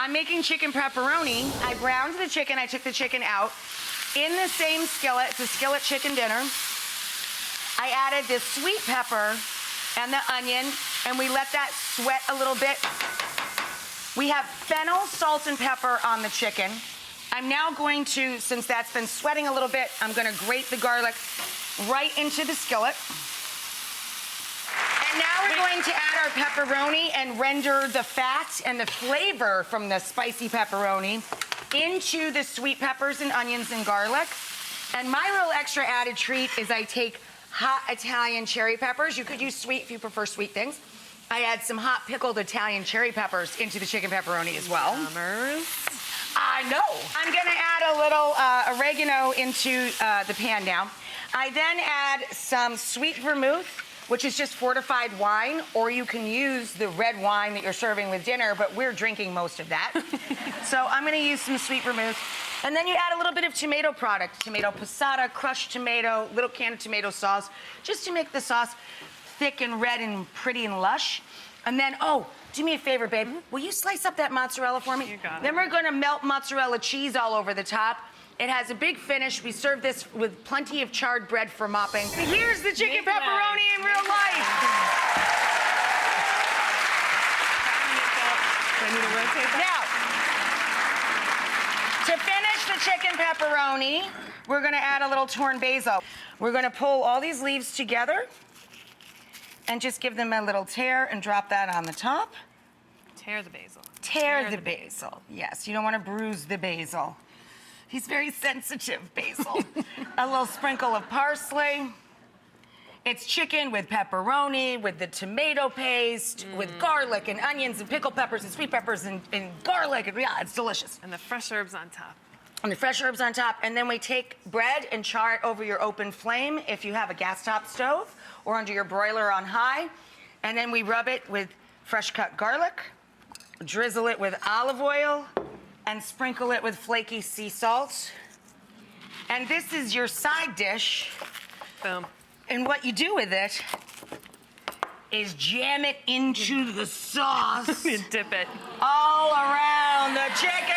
I'm making chicken pepperoni. I browned the chicken. I took the chicken out. In the same skillet, it's a skillet chicken dinner, I added this sweet pepper and the onion, and we let that sweat a little bit. We have fennel, salt, and pepper on the chicken. I'm now going to, since that's been sweating a little bit, I'm gonna grate the garlic right into the skillet. And now we're going to add our pepperoni and render the fat and the flavor from the spicy pepperoni into the sweet peppers and onions and garlic. And my little extra added treat is I take hot Italian cherry peppers. You could use sweet if you prefer sweet things. I add some hot pickled Italian cherry peppers into the chicken pepperoni as well. I know. I'm gonna add a little oregano into the pan now. I then add some sweet vermouth, which is just fortified wine, or you can use the red wine that you're serving with dinner, but we're drinking most of that. So I'm gonna use some sweet vermouth. And then you add a little bit of tomato product, tomato passata, crushed tomato, little can of tomato sauce, just to make the sauce thick and red and pretty and lush. And then, oh, do me a favor, babe. Will you slice up that mozzarella for me? You got it. Then we're gonna melt mozzarella cheese all over the top. It has a big finish. We serve this with plenty of charred bread for mopping. Here's the chicken pepperoni in real life. I need to rotate that. Now, to finish the chicken pepperoni, we're gonna add a little torn basil. We're gonna pull all these leaves together and just give them a little tear and drop that on the top. Tear the basil. Tear the basil. Yes, you don't wanna bruise the basil. He's very sensitive, basil. A little sprinkle of parsley. It's chicken with pepperoni, with the tomato paste, with garlic and onions and pickled peppers and sweet peppers and garlic. And yeah, it's delicious. And the fresh herbs on top. And the fresh herbs on top. And then we take bread and char it over your open flame if you have a gas top stove or under your broiler on high. And then we rub it with fresh cut garlic, drizzle it with olive oil, and sprinkle it with flaky sea salt. And this is your side dish. Boom. And what you do with it is jam it into the sauce You dip it. all around the chicken